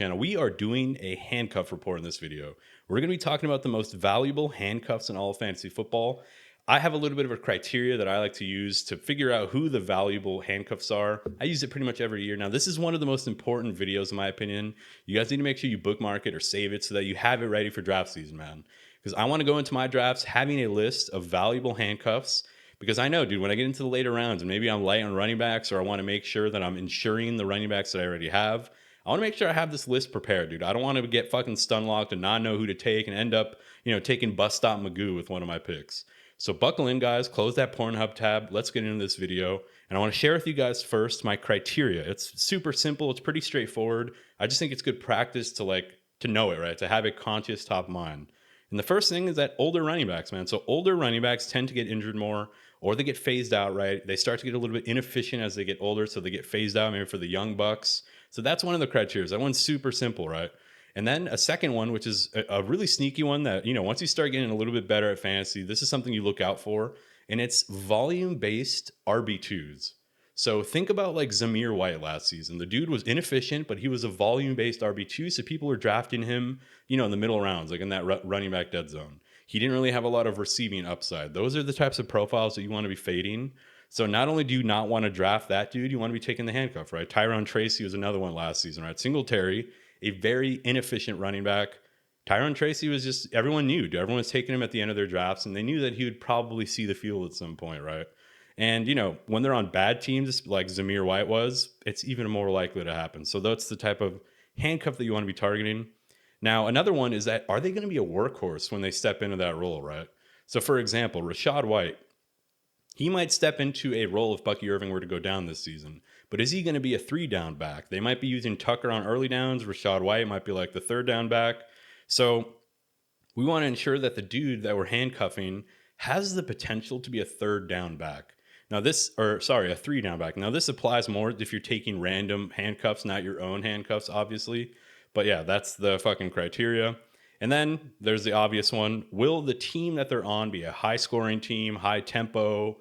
And we are doing a handcuff report in this video. We're going to be talking about the most valuable handcuffs in all of fantasy football. I have a little bit of a criteria that I like to use to figure out who the valuable handcuffs are. I use it pretty much every year. Now, this is one of the most important videos, in my opinion. You guys need to make sure you bookmark it or save it so that you have it ready for draft season, man. Because I want to go into my drafts having a list of valuable handcuffs. Because I know, dude, when I get into the later rounds and maybe I'm light on running backs or I want to make sure that I'm insuring the running backs that I already have, I want to make sure I have this list prepared, dude. I don't want to get fucking stun locked and not know who to take and end up, taking bus stop Magoo with one of my picks. So buckle in, guys. Close that Pornhub tab. Let's get into this video. And I want to share with you guys first my criteria. It's super simple. It's pretty straightforward. I just think it's good practice to know it, right? To have a conscious top of mind. And the first thing is that older running backs, man. So older running backs tend to get injured more or they get phased out, right? They start to get a little bit inefficient as they get older. So they get phased out maybe for the young bucks. So that's one of the criteria. That one's super simple, right? And then a second one, which is a really sneaky one that, once you start getting a little bit better at fantasy, this is something you look out for. And it's volume based RB2s. So think about like Zamir White last season. The dude was inefficient, but he was a volume based RB2. So people were drafting him, in the middle rounds, like in that running back dead zone. He didn't really have a lot of receiving upside. Those are the types of profiles that you want to be fading. So not only do you not want to draft that dude, you want to be taking the handcuff, right? Tyrone Tracy was another one last season, right? Singletary, a very inefficient running back. Tyrone Tracy was just, everyone knew, dude. Everyone was taking him at the end of their drafts, and they knew that he would probably see the field at some point, right? And, when they're on bad teams, like Zamir White was, it's even more likely to happen. So that's the type of handcuff that you want to be targeting. Now, another one is that, are they going to be a workhorse when they step into that role, right? So, for example, Rashad White, he might step into a role if Bucky Irving were to go down this season. But is he going to be a 3-down back? They might be using Tucker on early downs. Rashad White might be like the 3rd down back. So we want to ensure that the dude that we're handcuffing has the potential to be a 3rd down back. Now a 3-down back. Now this applies more if you're taking random handcuffs, not your own handcuffs, obviously. But yeah, that's the fucking criteria. And then there's the obvious one. Will the team that they're on be a high scoring team, high tempo,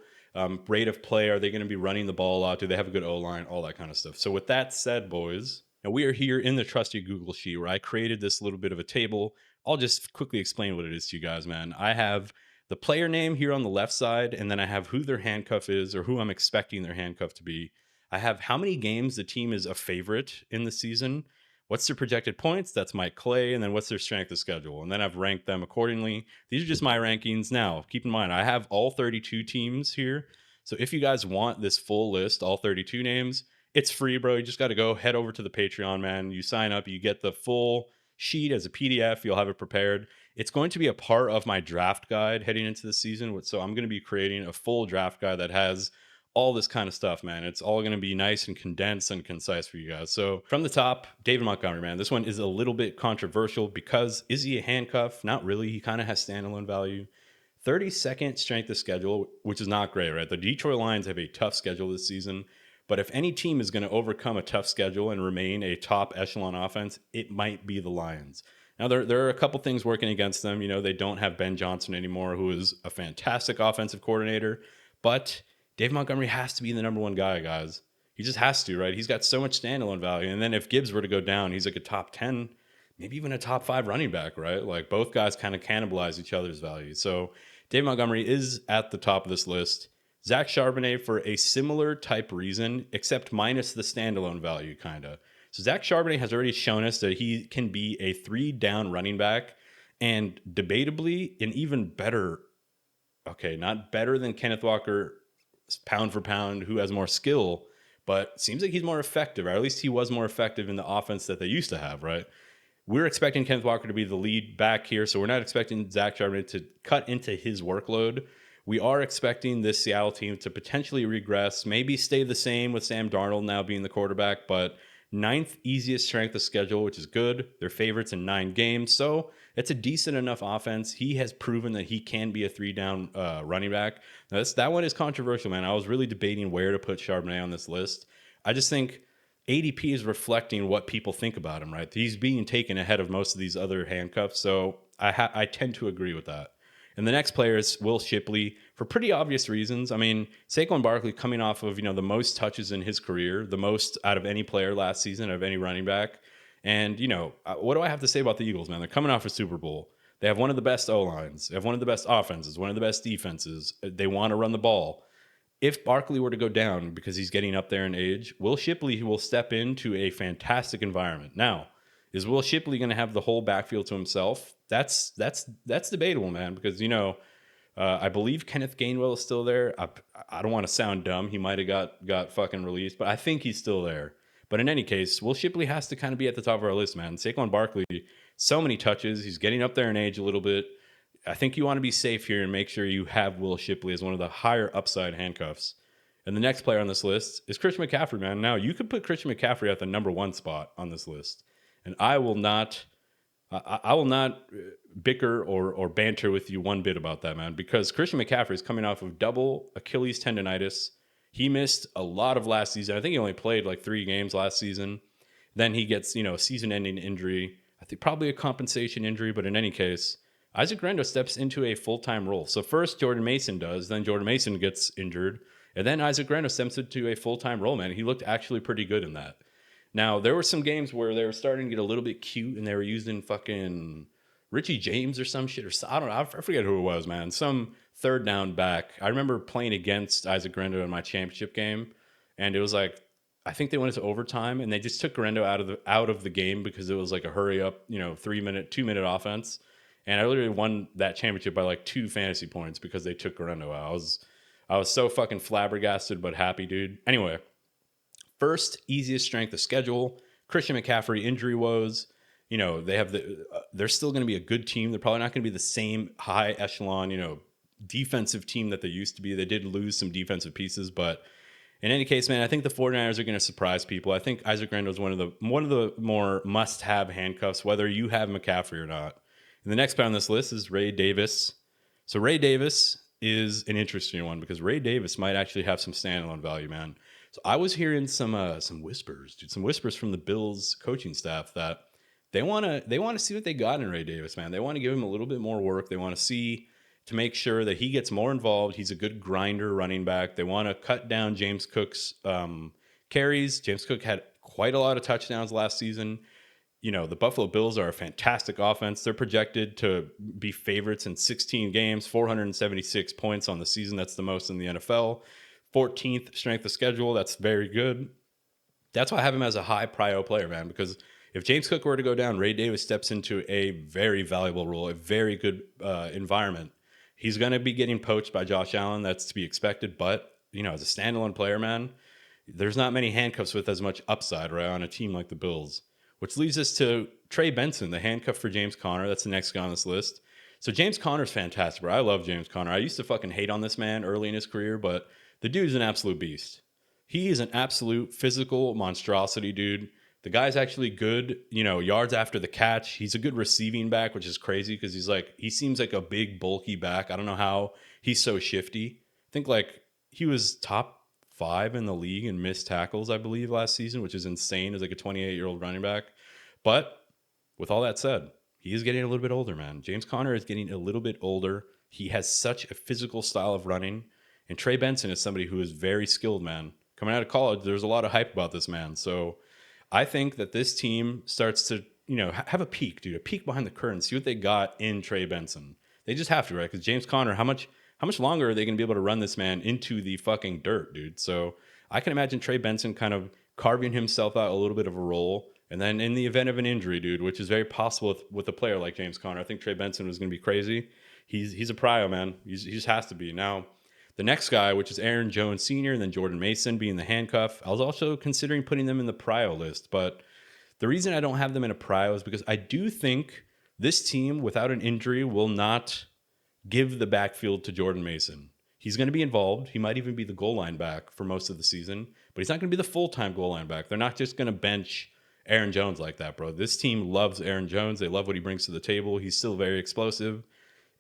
rate of play? Are they going to be running the ball a lot? Do they have a good O-line? All that kind of stuff. So with that said, boys, now we are here in the trusty Google Sheet where I created this little bit of a table. I'll just quickly explain what it is to you guys, man. I have the player name here on the left side, and then I have who their handcuff is or who I'm expecting their handcuff to be. I have how many games the team is a favorite in the season. What's their projected points? That's Mike Clay. And then what's their strength of schedule? And then I've ranked them accordingly. These are just my rankings. Now, keep in mind, I have all 32 teams here. So if you guys want this full list, all 32 names, it's free, bro. You just got to go head over to the Patreon, man. You sign up, you get the full sheet as a PDF. You'll have it prepared. It's going to be a part of my draft guide heading into the season. So I'm going to be creating a full draft guide that has all this kind of stuff, man. It's all going to be nice and condensed and concise for you guys. So from the top, David Montgomery, man. This one is a little bit controversial because is he a handcuff? Not really. He kind of has standalone value. 32nd strength of schedule, which is not great, right? The Detroit Lions have a tough schedule this season. But if any team is going to overcome a tough schedule and remain a top echelon offense, it might be the Lions. Now, there are a couple things working against them. They don't have Ben Johnson anymore, who is a fantastic offensive coordinator. But Dave Montgomery has to be the number one guy, guys. He just has to, right? He's got so much standalone value. And then if Gibbs were to go down, he's like a top 10, maybe even a top 5 running back, right? Like both guys kind of cannibalize each other's value. So Dave Montgomery is at the top of this list. Zach Charbonnet for a similar type reason, except minus the standalone value, kind of. So Zach Charbonnet has already shown us that he can be a 3-down running back and debatably an even better, okay, not better than Kenneth Walker pound for pound, who has more skill, but seems like he's more effective, or at least he was more effective in the offense that they used to have, right? We're expecting Kenneth Walker to be the lead back here, so we're not expecting Zach Charbonnet to cut into his workload. We are expecting this Seattle team to potentially regress, maybe stay the same with Sam Darnold now being the quarterback, but 9th easiest strength of schedule, which is good. They're favorites in 9 games, so it's a decent enough offense. He has proven that he can be a 3-down running back. Now, that one is controversial, man. I was really debating where to put Charbonnet on this list. I just think ADP is reflecting what people think about him, right? He's being taken ahead of most of these other handcuffs, so I tend to agree with that. And the next player is Will Shipley for pretty obvious reasons. I mean, Saquon Barkley coming off of, the most touches in his career, the most out of any player last season, of any running back. And, what do I have to say about the Eagles, man? They're coming off a Super Bowl. They have one of the best O lines. They have one of the best offenses, one of the best defenses. They want to run the ball. If Barkley were to go down because he's getting up there in age, Will Shipley will step into a fantastic environment. Now, is Will Shipley going to have the whole backfield to himself? That's debatable, man, because I believe Kenneth Gainwell is still there. I don't want to sound dumb. He might have got fucking released, but I think he's still there. But in any case, Will Shipley has to kind of be at the top of our list, man. Saquon Barkley, so many touches. He's getting up there in age a little bit. I think you want to be safe here and make sure you have Will Shipley as one of the higher upside handcuffs. And the next player on this list is Christian McCaffrey, man. Now, you could put Christian McCaffrey at the number one spot on this list. And I will not bicker or banter with you one bit about that, man, because Christian McCaffrey is coming off of double Achilles tendonitis. He missed a lot of last season. I think he only played like 3 games last season. Then he gets, a season-ending injury. I think probably a compensation injury, but in any case, Isaac Rendo steps into a full-time role. So first Jordan Mason does, then Jordan Mason gets injured, and then Isaac Rendo steps into a full-time role, man. He looked actually pretty good in that. Now, there were some games where they were starting to get a little bit cute and they were using fucking Richie James or some shit. I don't know. I forget who it was, man. Some third down back. I remember playing against Isaac Grendo in my championship game. And it was like, I think they went into overtime and they just took Grendo out of the game because it was like a hurry up, 2-minute offense. And I literally won that championship by like 2 fantasy points because they took Grendo out. I was so fucking flabbergasted, but happy, dude. Anyway. First, easiest strength of schedule. Christian McCaffrey injury woes. They have they're still going to be a good team. They're probably not going to be the same high echelon, defensive team that they used to be. They did lose some defensive pieces, but in any case, man, I think the 49ers are going to surprise people. I think Isaac Rendo is one of the more must-have handcuffs, whether you have McCaffrey or not. And the next player on this list is Ray Davis. So Ray Davis is an interesting one because Ray Davis might actually have some standalone value, man. So I was hearing some whispers, dude, some whispers from the Bills coaching staff that they want to see what they got in Ray Davis, man. They want to give him a little bit more work. They want to see to make sure that he gets more involved. He's a good grinder running back. They want to cut down James Cook's carries. James Cook had quite a lot of touchdowns last season. The Buffalo Bills are a fantastic offense. They're projected to be favorites in 16 games, 476 points on the season. That's the most in the NFL. 14th strength of schedule. That's very good. That's why I have him as a high prio player, man, because if James Cook were to go down, Ray Davis steps into a very valuable role, a very good environment. He's going to be getting poached by Josh Allen. That's to be expected. But, as a standalone player, man, there's not many handcuffs with as much upside, right, on a team like the Bills, which leads us to Trey Benson, the handcuff for James Conner. That's the next guy on this list. So James Conner's fantastic, bro. I love James Conner. I used to fucking hate on this man early in his career, but the dude's an absolute beast. He is an absolute physical monstrosity, dude. The guy's actually good, yards after the catch. He's a good receiving back, which is crazy because he seems like a big, bulky back. I don't know how he's so shifty. I think he was top 5 in the league in missed tackles, I believe, last season, which is insane as like a 28-year-old running back. But with all that said, he is getting a little bit older, man. James Conner is getting a little bit older. He has such a physical style of running. And Trey Benson is somebody who is very skilled, man. Coming out of college, there's a lot of hype about this man. So I think that this team starts to, have a peek, dude, a peek behind the curtain, see what they got in Trey Benson. They just have to, right? Because James Conner, how much longer are they going to be able to run this man into the fucking dirt, dude? So I can imagine Trey Benson kind of carving himself out a little bit of a role. And then in the event of an injury, dude, which is very possible with a player like James Conner, I think Trey Benson was going to be crazy. He's a prio, man. He just has to be. Now, the next guy, which is Aaron Jones Sr., and then Jordan Mason being the handcuff, I was also considering putting them in the prio list. But the reason I don't have them in a prio is because I do think this team, without an injury, will not give the backfield to Jordan Mason. He's going to be involved. He might even be the goal line back for most of the season, but he's not going to be the full-time goal line back. They're not just going to bench Aaron Jones like that, bro. This team loves Aaron Jones. They love what he brings to the table. He's still very explosive.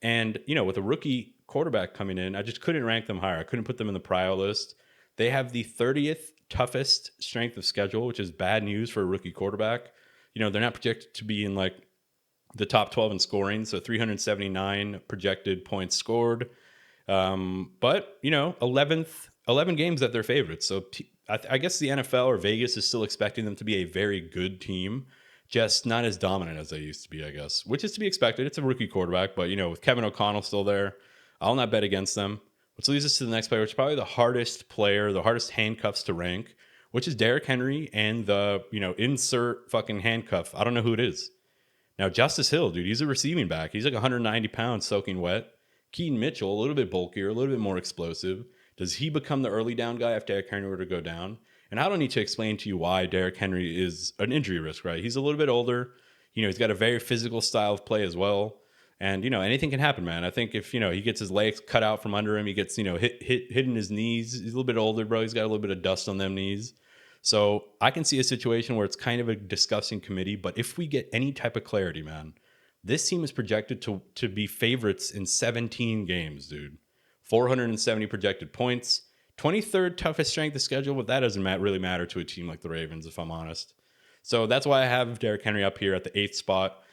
And, with a rookie quarterback coming in, I just couldn't rank them higher. I couldn't put them in the prio list. They have the 30th toughest strength of schedule, which is bad news for a rookie quarterback. They're not projected to be in the top 12 in scoring, so 379 projected points scored. But 11 games that they're favorites. So I guess the NFL or Vegas is still expecting them to be a very good team. just not as dominant as they used to be, I guess, which is to be expected. It's a rookie quarterback, but, with Kevin O'Connell still there, I'll not bet against them. Which leads us to the next player, which is probably the hardest player, the hardest handcuffs to rank, which is Derrick Henry and the, insert fucking handcuff. I don't know who it is. Now, Justice Hill, dude, he's a receiving back. He's like 190 pounds soaking wet. Keaton Mitchell, a little bit bulkier, a little bit more explosive. Does he become the early down guy if Derrick Henry were to go down? And I don't need to explain to you why Derrick Henry is an injury risk, right? He's a little bit older. He's got a very physical style of play as well. And, anything can happen, man. I think if, he gets his legs cut out from under him, he gets, hit in his knees. He's a little bit older, bro. He's got a little bit of dust on them knees. So I can see a situation where it's kind of a discussing committee. But if we get any type of clarity, man, this team is projected to be favorites in 17 games, dude. 470 projected points. 23rd toughest strength of schedule, but that doesn't really matter to a team like the Ravens, if I'm honest. So that's why I have Derrick Henry up here at the 8th spot.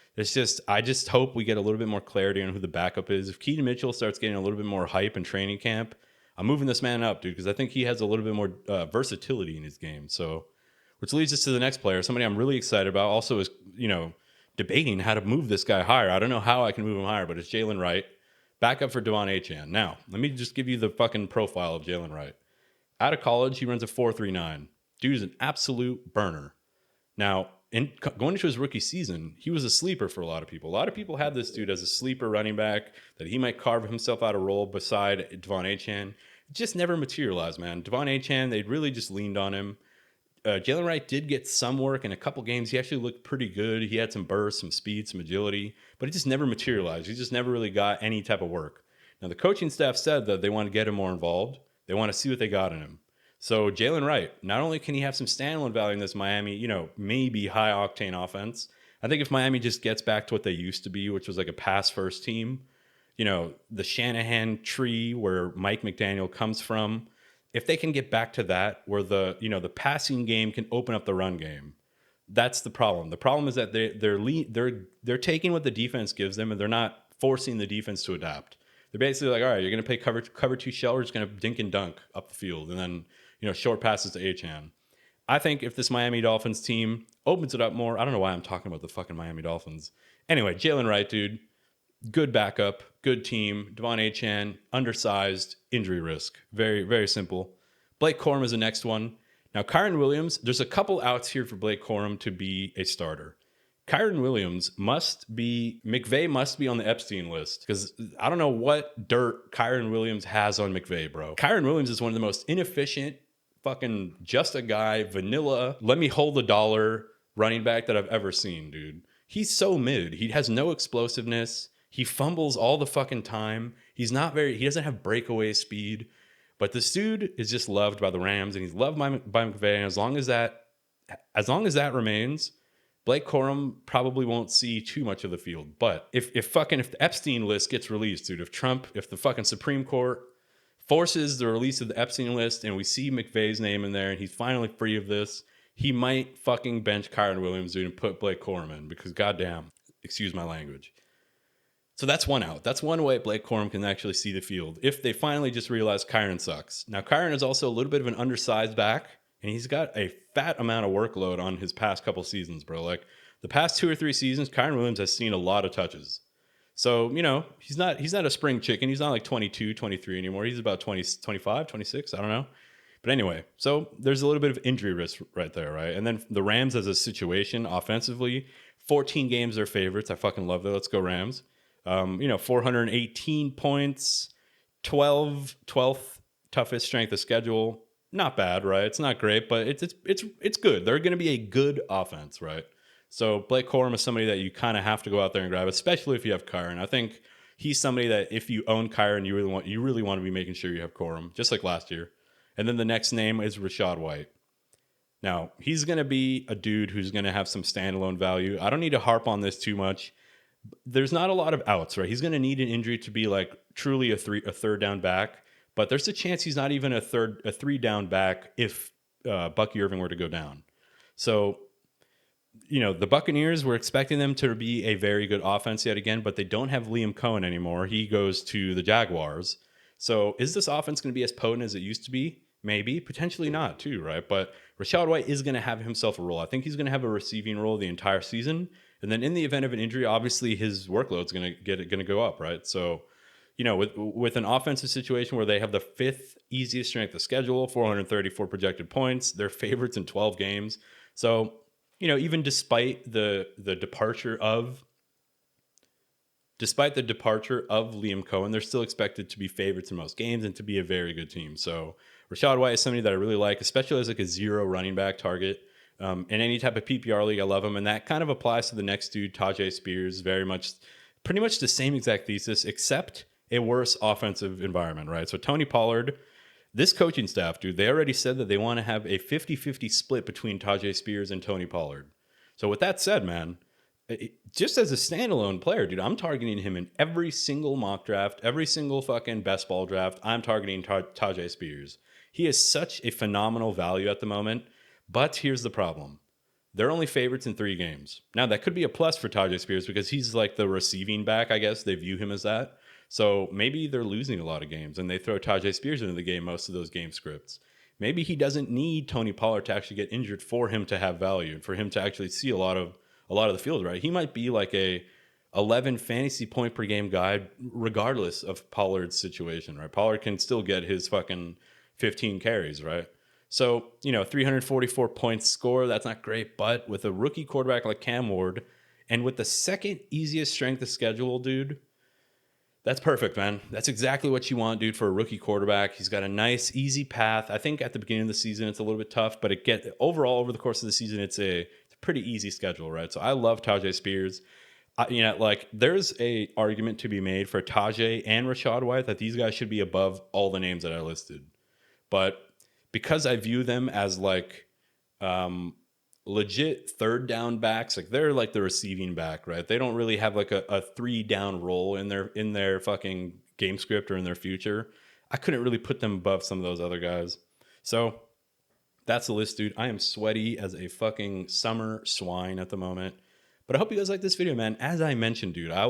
I just hope we get a little bit more clarity on who the backup is. If Keaton Mitchell starts getting a little bit more hype in training camp, I'm moving this man up, dude, because I think he has a little bit more versatility in his game. So, which leads us to the next player, somebody I'm really excited about. Also is, debating how to move this guy higher. I don't know how I can move him higher, but it's Jalen Wright, backup for Devon Achane. Now, let me just give you the fucking profile of Jalen Wright. Out of college, he runs a 4.39. Dude is an absolute burner. Now, going into his rookie season, he was a sleeper for a lot of people. A lot of people had this dude as a sleeper running back, that he might carve himself out a role beside Devon Achane. It just never materialized, man. Devon Achane, they really just leaned on him. Jalen Wright did get some work in a couple games. He actually looked pretty good. He had some bursts, some speed, some agility, but it just never materialized. He just never really got any type of work. Now, the coaching staff said that they want to get him more involved. They want to see what they got in him. So Jalen Wright, not only can he have some standalone value in this Miami, maybe high octane offense. I think if Miami just gets back to what they used to be, which was like a pass first team, the Shanahan tree where Mike McDaniel comes from, if they can get back to that, where the passing game can open up the run game, that's the problem. The problem is that they're taking what the defense gives them and they're not forcing the defense to adapt. They're basically like, all right, you're going to play cover two shell. We're just going to dink and dunk up the field, and then short passes to Achane. I think if this Miami Dolphins team opens it up more, I don't know why I'm talking about the fucking Miami Dolphins. Anyway, Jalen Wright, dude, good backup, good team. Devon Achane, undersized, injury risk. Very, very simple. Blake Corum is the next one. Now, Kyren Williams, there's a couple outs here for Blake Corum to be a starter. Kyren Williams McVay must be on the Epstein list, because I don't know what dirt Kyren Williams has on McVay, bro. Kyren Williams is one of the most inefficient, fucking just a guy, vanilla, let me hold the dollar running back that I've ever seen, dude. He's so mid. He has no explosiveness. He fumbles all the fucking time. He doesn't have breakaway speed. But this dude is just loved by the Rams, and he's loved by McVay. And as long as that remains, Blake Corum probably won't see too much of the field. But if the Epstein list gets released, dude, if the fucking Supreme Court forces the release of the Epstein list and we see McVay's name in there and he's finally free of this, he might fucking bench Kyren Williams, dude, and put Blake Corum in, because goddamn, excuse my language. So that's one out. That's one way Blake Corum can actually see the field, if they finally just realize Kyren sucks. Now, Kyren is also a little bit of an undersized back, and he's got a fat amount of workload on his past couple seasons, bro. Like, the past 2 or 3 seasons, Kyren Williams has seen a lot of touches. So, he's not a spring chicken. He's not like 22, 23 anymore. He's about 20, 25, 26. I don't know. But anyway, so there's a little bit of injury risk right there, right? And then the Rams as a situation offensively, 14 games they're favorites. I fucking love that. Let's go Rams. 418 points, 12th toughest strength of schedule. Not bad, right? It's not great, but it's good. They're going to be a good offense, right? So Blake Corum is somebody that you kind of have to go out there and grab, especially if you have Kyren. I think he's somebody that if you own Kyren, you really want to be making sure you have Corum, just like last year. And then the next name is Rachaad White. Now, he's going to be a dude who's going to have some standalone value. I don't need to harp on this too much. There's not a lot of outs, right? He's going to need an injury to be like truly a third down back, but there's a chance he's not even a 3 down back if Bucky Irving were to go down. So, the Buccaneers, we're expecting them to be a very good offense yet again, but they don't have Liam Cohen anymore. He goes to the Jaguars. So is this offense going to be as potent as it used to be? Maybe, potentially not too, right? But Rashad White is going to have himself a role. I think he's going to have a receiving role the entire season. And then in the event of an injury, obviously his workload's going to go up, right? So, with an offensive situation where they have the fifth easiest strength of schedule, 434 projected points, they're favorites in 12 games. So, even despite the departure of Liam Cohen, they're still expected to be favorites in most games and to be a very good team. So Rashad White is somebody that I really like, especially as like a zero running back target. In any type of PPR league, I love him. And that kind of applies to the next dude, Tajay Spears, pretty much the same exact thesis, except a worse offensive environment, right? So Tony Pollard, this coaching staff, dude, they already said that they want to have a 50-50 split between Tajay Spears and Tony Pollard. So with that said, man, just as a standalone player, dude, I'm targeting him in every single mock draft, every single fucking best ball draft. I'm targeting Tajay Spears. He is such a phenomenal value at the moment, but here's the problem. They're only favorites in 3 games. Now, that could be a plus for Tajay Spears because he's like the receiving back, I guess. They view him as that. So maybe they're losing a lot of games and they throw Tajay Spears into the game most of those game scripts. Maybe he doesn't need Tony Pollard to actually get injured for him to have value and for him to actually see a lot of the field, right? He might be like a 11 fantasy point per game guy, regardless of Pollard's situation, right? Pollard can still get his fucking 15 carries, right? So, 344 points score, that's not great, but with a rookie quarterback like Cam Ward and with the second easiest strength of schedule, dude, that's perfect, man. That's exactly what you want, dude, for a rookie quarterback. He's got a nice, easy path. I think at the beginning of the season, it's a little bit tough, but overall over the course of the season, it's a pretty easy schedule, right? So I love Tajay Spears. There's a argument to be made for Tajay and Rashad White that these guys should be above all the names that I listed. But because I view them as like legit third down backs, like they're like the receiving back, right? They don't really have like a 3 down role in their fucking game script or in their future. I couldn't really put them above some of those other guys. So that's the list, dude. I am sweaty as a fucking summer swine at the moment. But I hope you guys like this video, man. As I mentioned, dude, I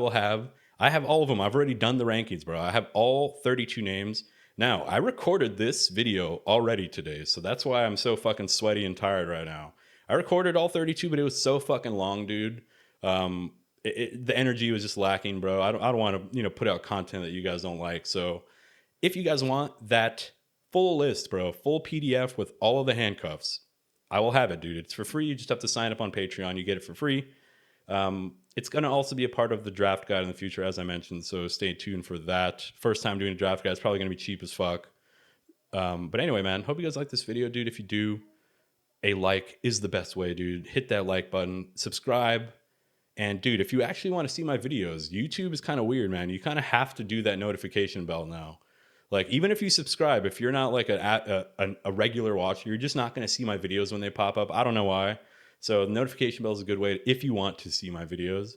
have all of them. I've already done the rankings, bro. I have all 32 names. Now, I recorded this video already today, so that's why I'm so fucking sweaty and tired right now. I recorded all 32, but it was so fucking long, dude. The energy was just lacking, bro. I don't want to, put out content that you guys don't like. So if you guys want that full list, bro, full PDF with all of the handcuffs, I will have it, dude. It's for free. You just have to sign up on Patreon. You get it for free. It's going to also be a part of the draft guide in the future, as I mentioned. So stay tuned for that. First time doing a draft guide. It's probably going to be cheap as fuck. But anyway, man, hope you guys like this video, dude. If you do, a like is the best way, dude. Hit that like button, subscribe. And dude, if you actually want to see my videos, YouTube is kind of weird, man. You kind of have to do that notification bell now. Like, even if you subscribe, if you're not like a regular watcher, you're just not going to see my videos when they pop up. I don't know why. So the notification bell is a good way if you want to see my videos.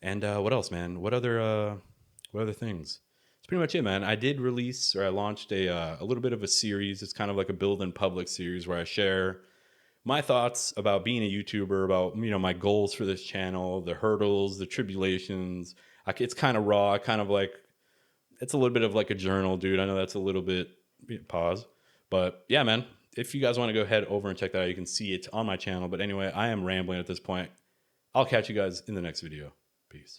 And what else, man? What other things? It's pretty much it, man. I launched a little bit of a series. It's kind of like a build in public series where I share my thoughts about being a YouTuber, about my goals for this channel, the hurdles, the tribulations. It's kind of raw. It's a little bit of like a journal, dude. I know that's a little bit pause, but yeah, man. If you guys want to go ahead over and check that out, you can see it on my channel. But anyway, I am rambling at this point. I'll catch you guys in the next video. Peace.